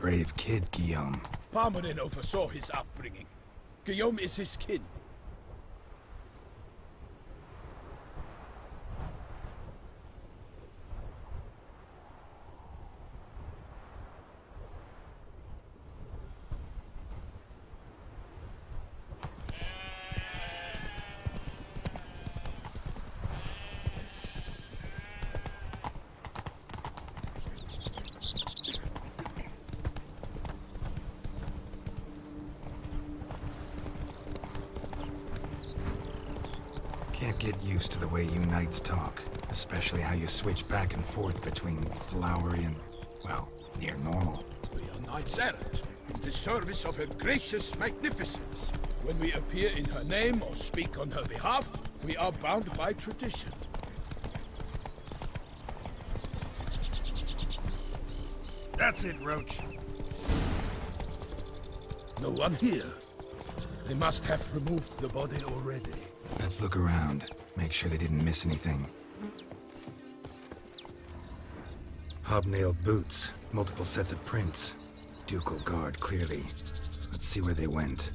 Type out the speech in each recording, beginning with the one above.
brave kid, Guillaume. Parmanin oversaw his upbringing. Guillaume is his kin. Can't get used to the way you knights talk, especially how you switch back and forth between flowery and, well, near normal. We are knights errant, in the service of her gracious magnificence. When we appear in her name or speak on her behalf, we are bound by tradition. That's it, Roach. No one here. They must have removed the body already. Let's look around, make sure they didn't miss anything. Hobnailed boots, multiple sets of prints. Ducal guard, clearly. Let's see where they went.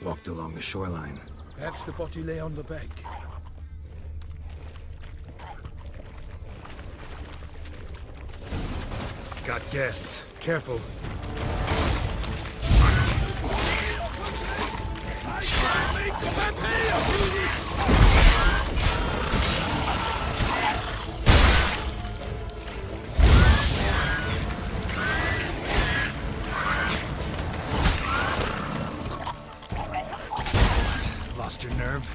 Walked along the shoreline. Perhaps the body lay on the bank. Got guests. Careful. Lost your nerve?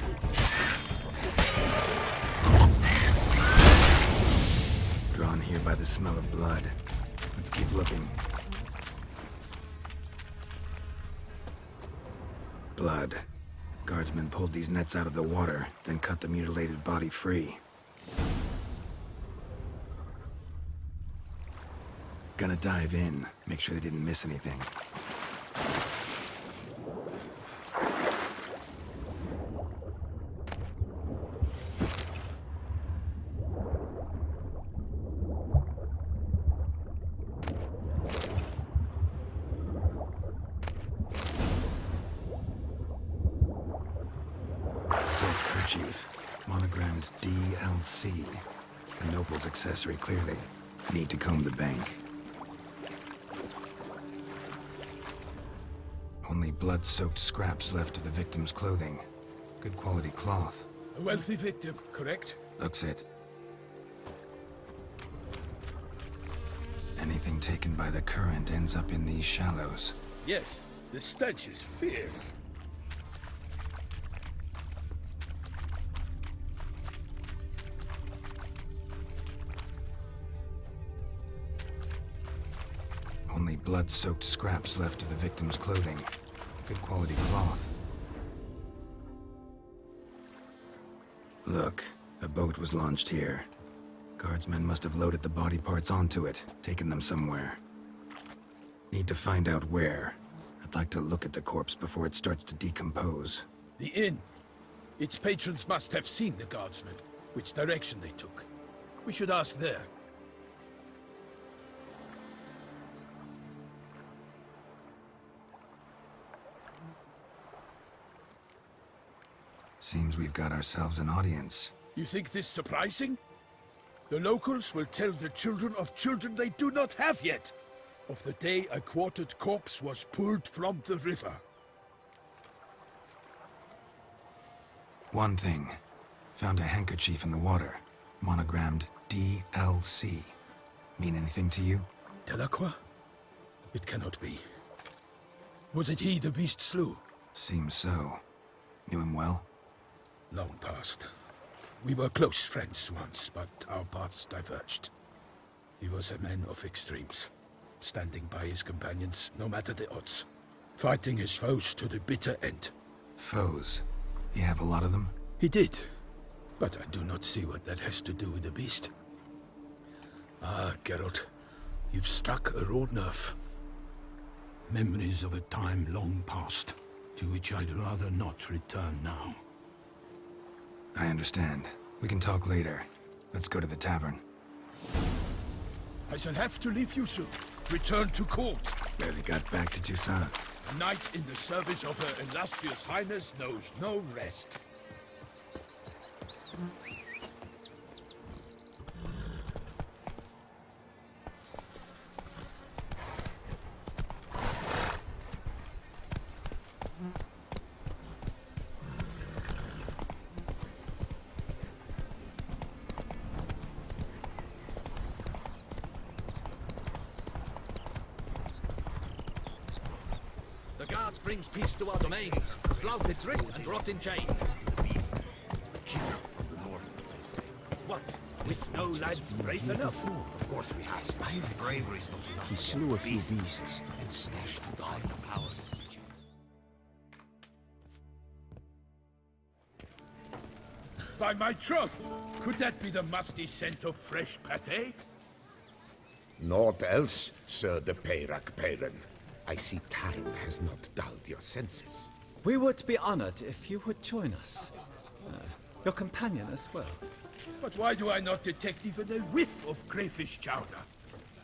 Drawn here by the smell of blood. Let's keep looking. Blood. Guardsmen pulled these nets out of the water, then cut the mutilated body free. Gonna dive in, make sure they didn't miss anything. Silk kerchief, monogrammed DLC. A noble's accessory, clearly. Need to comb the bank. Only blood-soaked scraps left of the victim's clothing. Good quality cloth. A wealthy victim, correct? Looks it. Anything taken by the current ends up in these shallows. Yes, the stench is fierce. Only blood-soaked scraps left of the victim's clothing. Good quality cloth. Look, a boat was launched here. Guardsmen must have loaded the body parts onto it, taken them somewhere. Need to find out where. I'd like to look at the corpse before it starts to decompose. The inn. Its patrons must have seen the guardsmen, which direction they took. We should ask there. Seems we've got ourselves an audience. You think this surprising? The locals will tell the children of children they do not have yet, of the day a quartered corpse was pulled from the river. One thing. Found a handkerchief in the water. Monogrammed DLC. Mean anything to you? Delacroix? It cannot be. Was it he the beast slew? Seems so. Knew him well? Long past. We were close friends once, but our paths diverged. He was a man of extremes, standing by his companions no matter the odds, fighting his foes to the bitter end. Foes? You have a lot of them? He did, but I do not see what that has to do with the beast. Ah, Geralt, you've struck a raw nerve. Memories of a time long past, to which I'd rather not return now. I understand. We can talk later. Let's go to the tavern. I shall have to leave you soon. Return to court. Barely got back to Toussaint. A knight in the service of Her Illustrious Highness knows no rest. The guard brings peace to our domains, flouted writ and rot in chains. The beast. Here from the north, they say. What? With no lads brave enough? Of course we have. Bravery's not enough. He slew a few beasts. And stashed the dawn of powers. By my troth, could that be the musty scent of fresh pâté? Naught else, Sir de Peyrac Peyran. I see time has not dulled your senses. We would be honored if you would join us. Your companion as well. But why do I not detect even a whiff of crayfish chowder?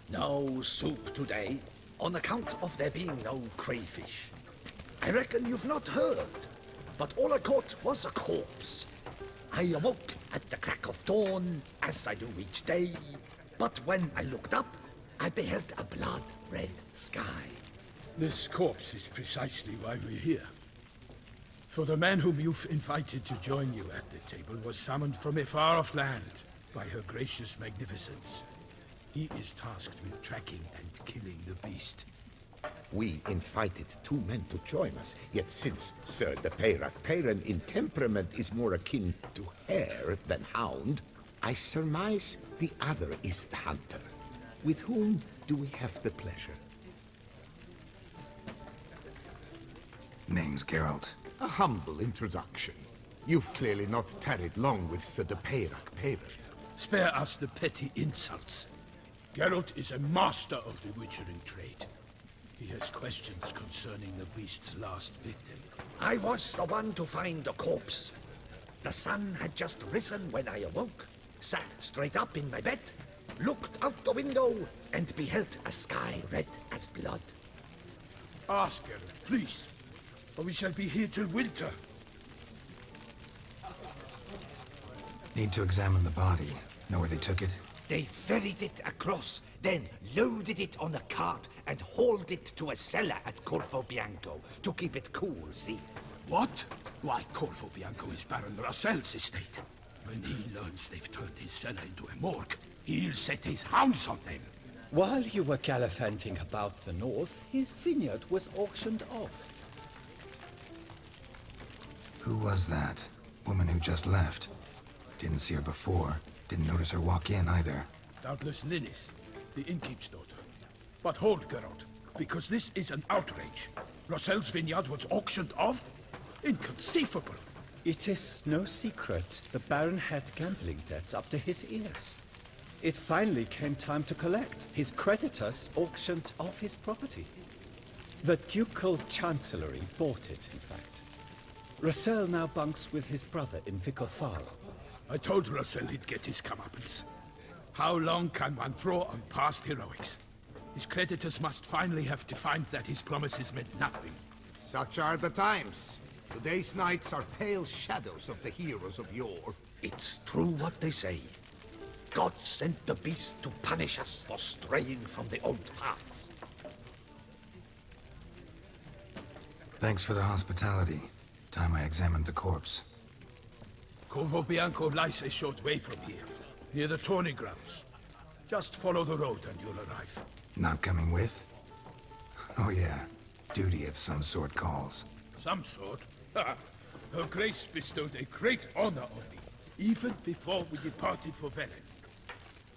No soup today, on account of there being no crayfish. I reckon you've not heard, but all I caught was a corpse. I awoke at the crack of dawn, as I do each day, but when I looked up, I beheld a blood-red sky. This corpse is precisely why we're here. For the man whom you've invited to join you at the table was summoned from a far-off land by her gracious magnificence. He is tasked with tracking and killing the beast. We invited 2 men to join us, yet since Sir de Peyrac Peyran in temperament is more akin to hare than hound, I surmise the other is the hunter. With whom do we have the pleasure? Name's Geralt. A humble introduction. You've clearly not tarried long with Sir de Peyrac Peyran. Spare us the petty insults. Geralt is a master of the witchering trade. He has questions concerning the beast's last victim. I was the one to find the corpse. The sun had just risen when I awoke, sat straight up in my bed, looked out the window, and beheld a sky red as blood. Ask Geralt, please, or we shall be here till winter. Need to examine the body. Know where they took it? They ferried it across, then loaded it on a cart and hauled it to a cellar at Corvo Bianco to keep it cool, see? What? Why, Corvo Bianco is Baron Russell's estate. When he learns they've turned his cellar into a morgue, he'll set his hounds on them. While you were gallivanting about the north, his vineyard was auctioned off. Who was that? Woman who just left. Didn't see her before. Didn't notice her walk in either. Doubtless Linnis, the innkeep's daughter. But hold, Geralt, because this is an outrage. Russell's vineyard was auctioned off? Inconceivable! It is no secret the Baron had gambling debts up to his ears. It finally came time to collect. His creditors auctioned off his property. The Ducal Chancellery bought it, in fact. Russell now bunks with his brother in Vicofaro. I told Russell he'd get his comeuppance. How long can one draw on past heroics? His creditors must finally have to find that his promises meant nothing. Such are the times. Today's knights are pale shadows of the heroes of yore. It's true what they say. God sent the beast to punish us for straying from the old paths. Thanks for the hospitality. Time I examined the corpse. Corvo Bianco lies a short way from here, near the tourney grounds. Just follow the road and you'll arrive. Not coming with? Oh yeah, duty of some sort calls. Some sort? Her Grace bestowed a great honor on me, even before we departed for Velen.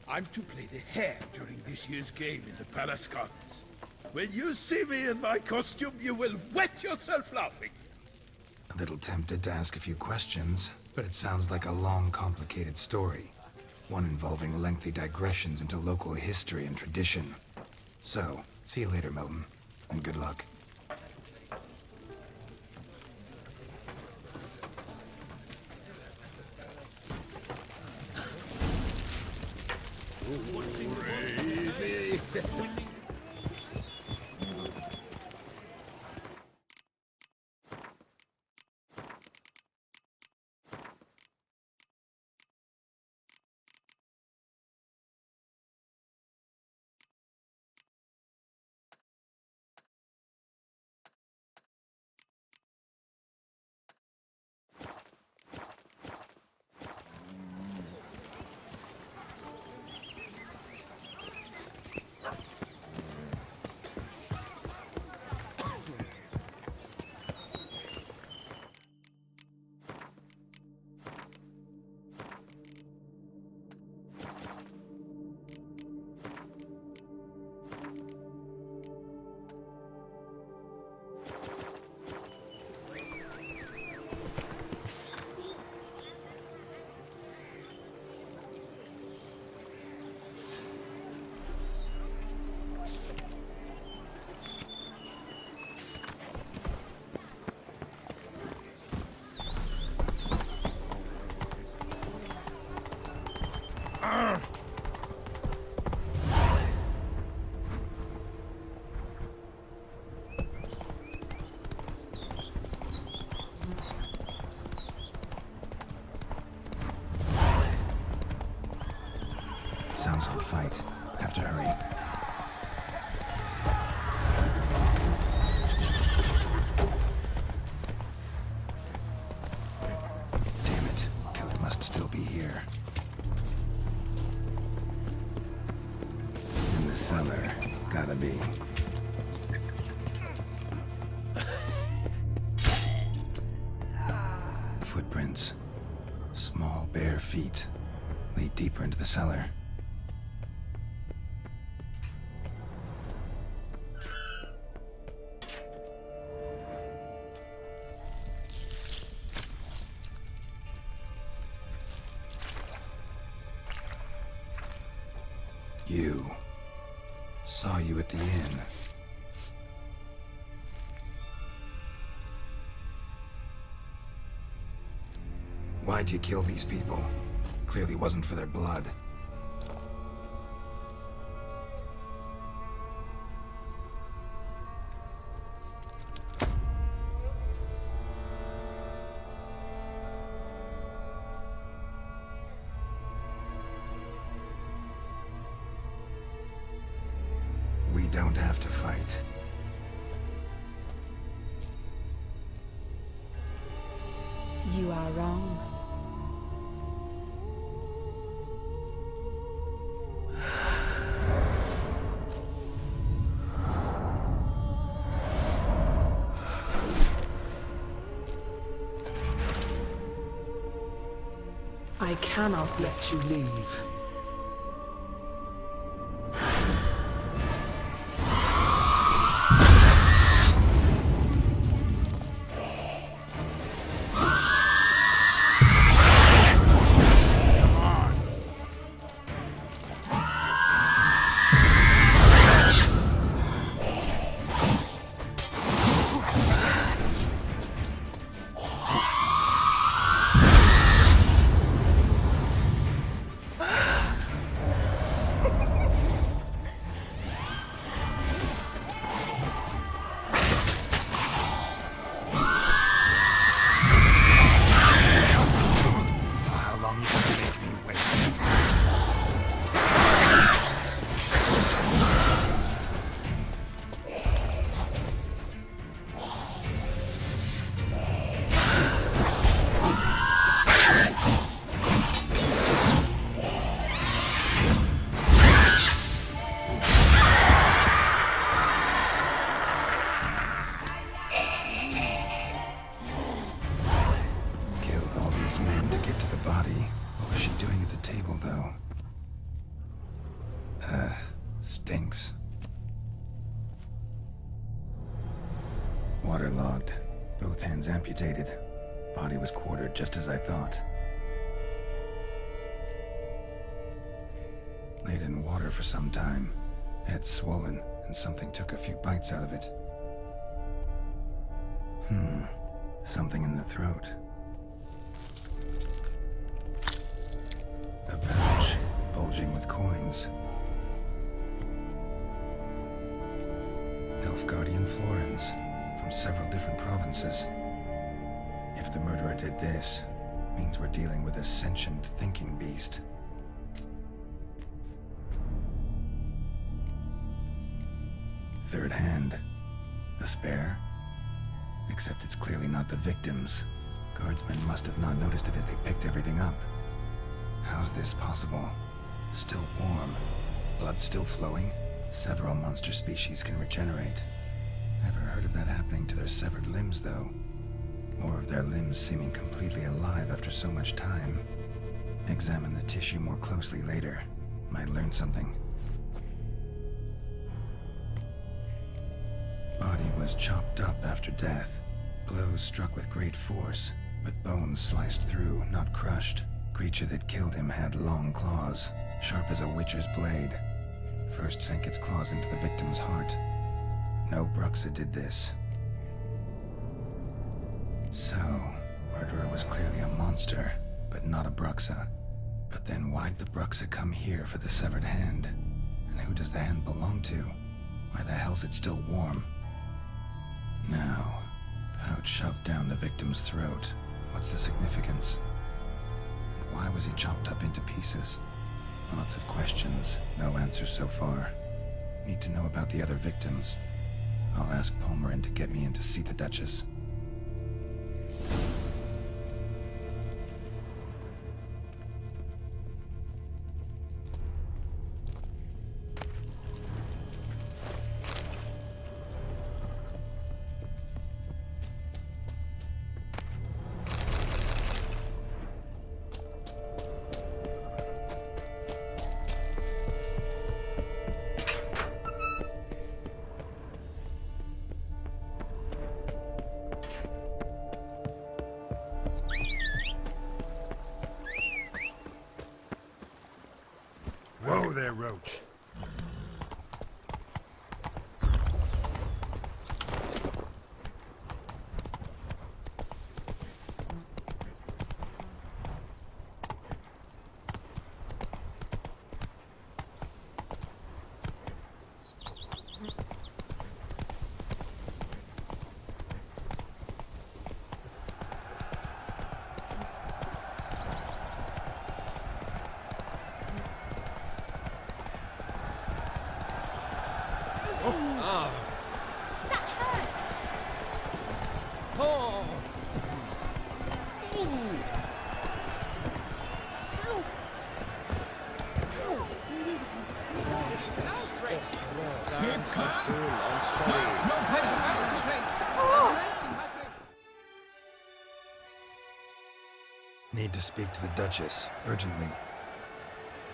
I'm to play the hare during this year's game in the Palace Gardens. When you see me in my costume, you will wet yourself laughing. A little tempted to ask a few questions, but it sounds like a long, complicated story. One involving lengthy digressions into local history and tradition. So, see you later, Milton, and good luck. Sounds like a fight. Have to hurry. Damn it. Killer must still be here. In the cellar. Gotta be. Footprints. Small, bare feet. Lead deeper into the cellar. You. Saw you at the inn. Why'd you kill these people? Clearly wasn't for their blood. We don't have to fight. You are wrong. I cannot let you leave. Stinks. Waterlogged. Both hands amputated. Body was quartered just as I thought. Laid in water for some time. Head swollen, and something took a few bites out of it. Something in the throat. A pouch, bulging with coins. Nilfgaardian Florins from several different provinces. If the murderer did this, means we're dealing with a sentient thinking beast. Third hand. A spare? Except it's clearly not the victim's. Guardsmen must have not noticed it as they picked everything up. How's this possible? Still warm. Blood still flowing. Several monster species can regenerate. Never heard of that happening to their severed limbs, though. Or of their limbs seeming completely alive after so much time. Examine the tissue more closely later. Might learn something. Body was chopped up after death. Blows struck with great force, but bones sliced through, not crushed. Creature that killed him had long claws, sharp as a witcher's blade. First sank its claws into the victim's heart. No Bruxa did this. So, murderer was clearly a monster, but not a Bruxa. But then why'd the Bruxa come here for the severed hand? And who does the hand belong to? Why the hell's it still warm? Now, pouch shoved down the victim's throat. What's the significance? And why was he chopped up into pieces? Lots of questions, no answers so far. Need to know about the other victims. I'll ask Palmerin to get me in to see the Duchess. Whoa there, Roach. That hurts! Oh! Need to speak to the Duchess, urgently.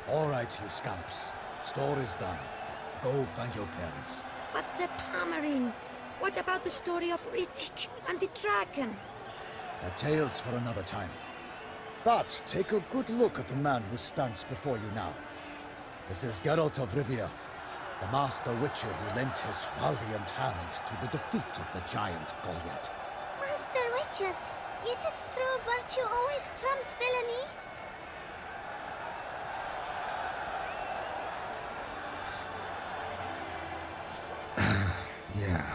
All right, you scamps. Story's done. Go find your parents. But the Palmerin, what about the story of Rittik and the dragon? They're tales for another time. But take a good look at the man who stands before you now. This is Geralt of Rivia, the master witcher who lent his valiant hand to the defeat of the giant Goliath. Master Witcher, is it true virtue always trumps villainy? Yeah,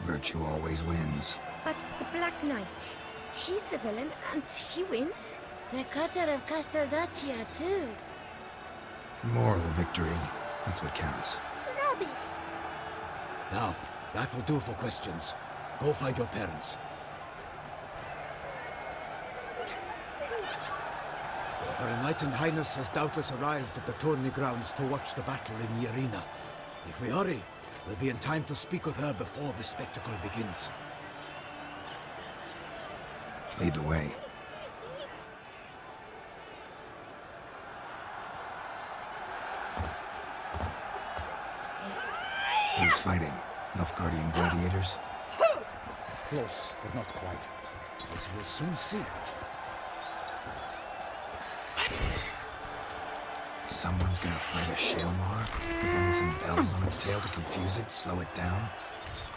virtue always wins. But the Black Knight, he's a villain and he wins. The cutter of Casteldacia, too. Moral victory, that's what counts. Rubbish. Now, that will do for questions. Go find your parents. Her Enlightened Highness has doubtless arrived at the tourney grounds to watch the battle in the arena. If we hurry, we'll be in time to speak with her before the spectacle begins. Lead the way. Who's fighting? Nilfgaardian gladiators? Close, but not quite. As we'll soon see. Someone's gonna fight a Shaelmar with only some bells on its tail to confuse it, slow it down?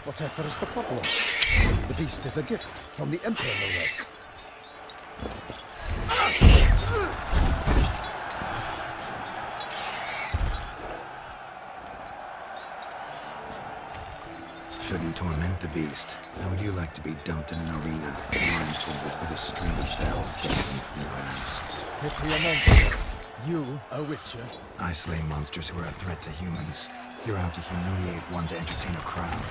Whatever is the problem? The beast is a gift from the Emperor, no less. fight the beast. How would you like to be dumped in an arena, blindfolded with a string of bells dangling from your ass? Pity a monster. You, a witcher? I slay monsters who are a threat to humans. You're out to humiliate one to entertain a crowd.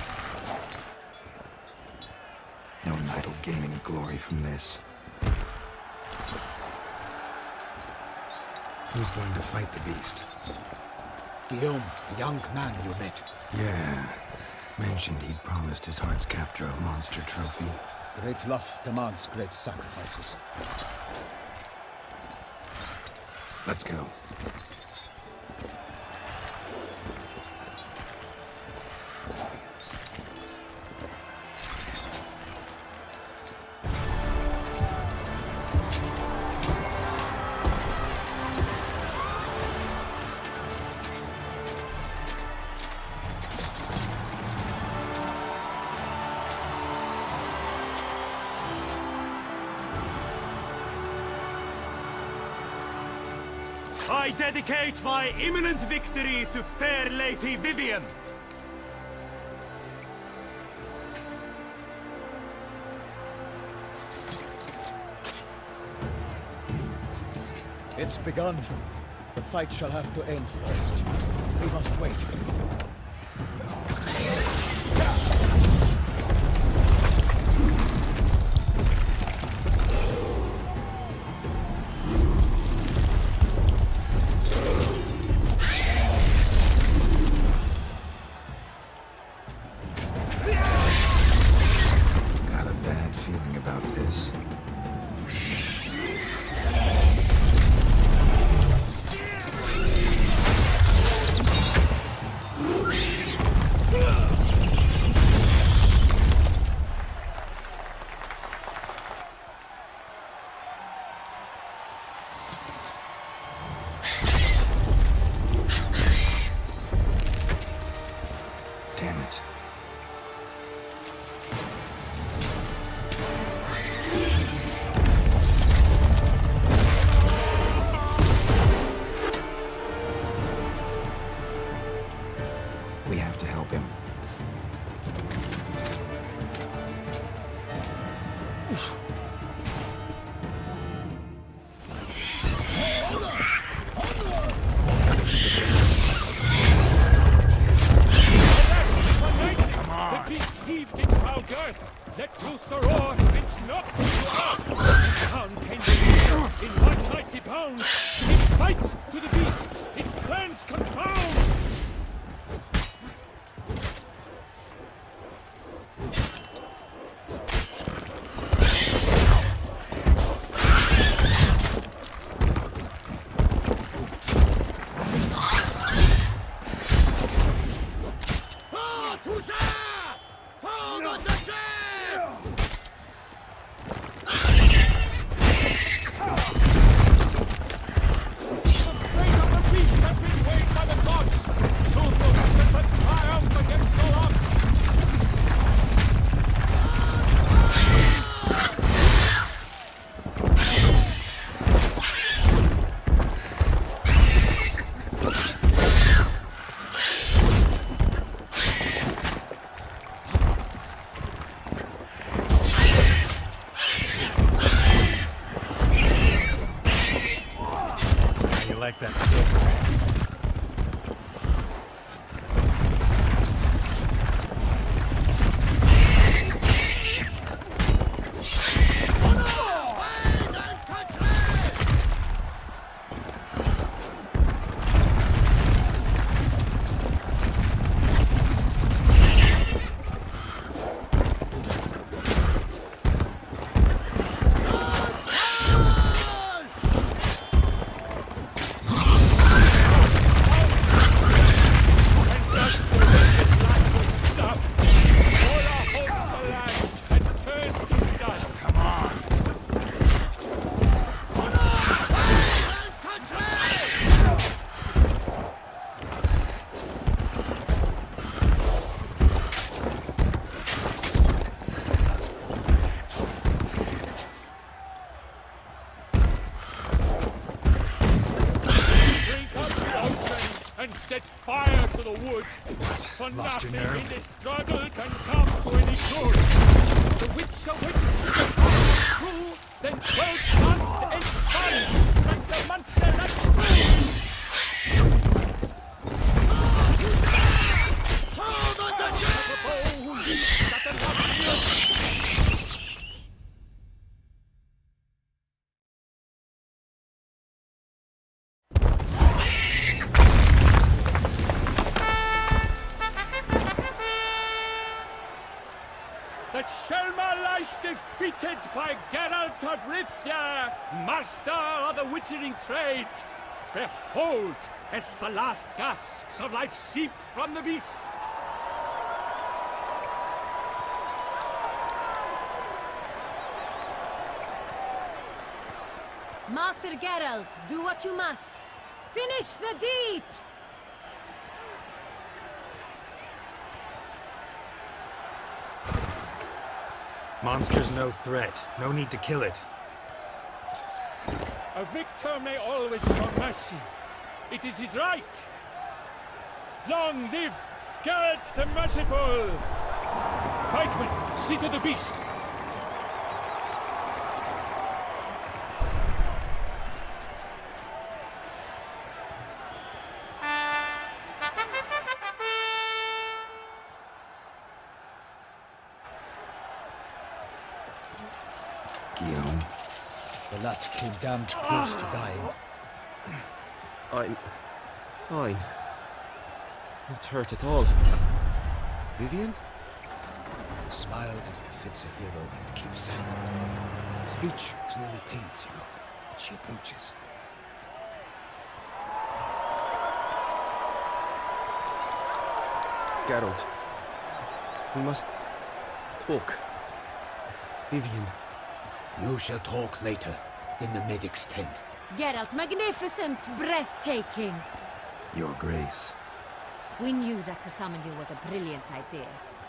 No knight will gain any glory from this. Who's going to fight the beast? Guillaume, the young man you met. Yeah. Mentioned he'd promised his heart's capture a monster trophy. Great love demands great sacrifices. Let's go. I dedicate my imminent victory to fair Lady Vivian. It's begun. The fight shall have to end first. We must wait. Got a bad feeling about this. Damn it. We have to help him. The beast heaved its foul girth. Let loose a roar, it knocked you out. Down came the beast, in one mighty bound. Its fight to the beast, its plans confound. Like that silver. set fire to the wood. For nothing in this struggle can come to any good. The witch awakens to the true, then 12 months and fun, strike the monster that's true. Hold on to the Shelma lies defeated by Geralt of Rithia, master of the witchering trade. Behold, as the last gasps of life seep from the beast. Master Geralt, do what you must. Finish the deed! Monster's no threat. No need to kill it. A victor may always show mercy. It is his right. Long live Geralt the Merciful! Pikemen, see to the beast. Guillaume. The lad came damned close to dying. I'm fine. Not hurt at all. Vivian? Smile as befits a hero and keep silent. Speech clearly paints you. She approaches. Geralt. We must talk. Vivian. You shall talk later, in the medic's tent. Geralt, magnificent, breathtaking. Your Grace. We knew that to summon you was a brilliant idea.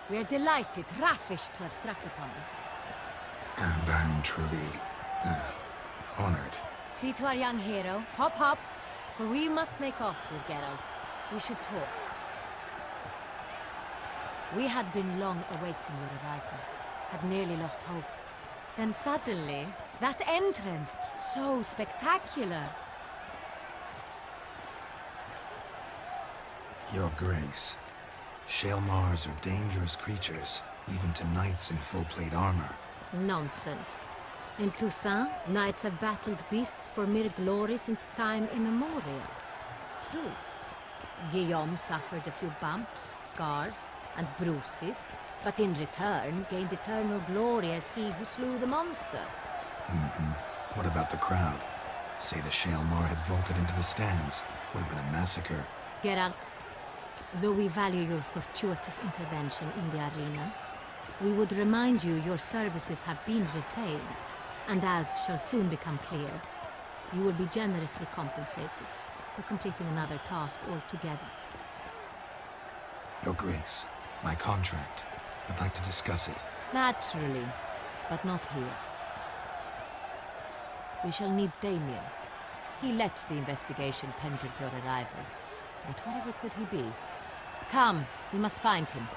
We are delighted, ravished to have struck upon it. And I'm truly honored. See to our young hero. Hop, hop. For we must make off with Geralt. We should talk. We had been long awaiting your arrival. Had nearly lost hope. Then suddenly, that entrance, so spectacular. Your Grace. Shaelmars are dangerous creatures, even to knights in full-plate armor. Nonsense. In Toussaint, knights have battled beasts for mere glory since time immemorial. True. Guillaume suffered a few bumps, scars, and bruises, but in return gained eternal glory as he who slew the monster. What about the crowd? Say the Shaelmar had vaulted into the stands. Would have been a massacre. Geralt, though we value your fortuitous intervention in the arena, we would remind you your services have been retained, and as shall soon become clear, you will be generously compensated for completing another task altogether. Your Grace, my contract. I'd like to discuss it. Naturally, but not here. We shall need Damien. He led the investigation pending your arrival. But whatever could he be? Come, we must find him.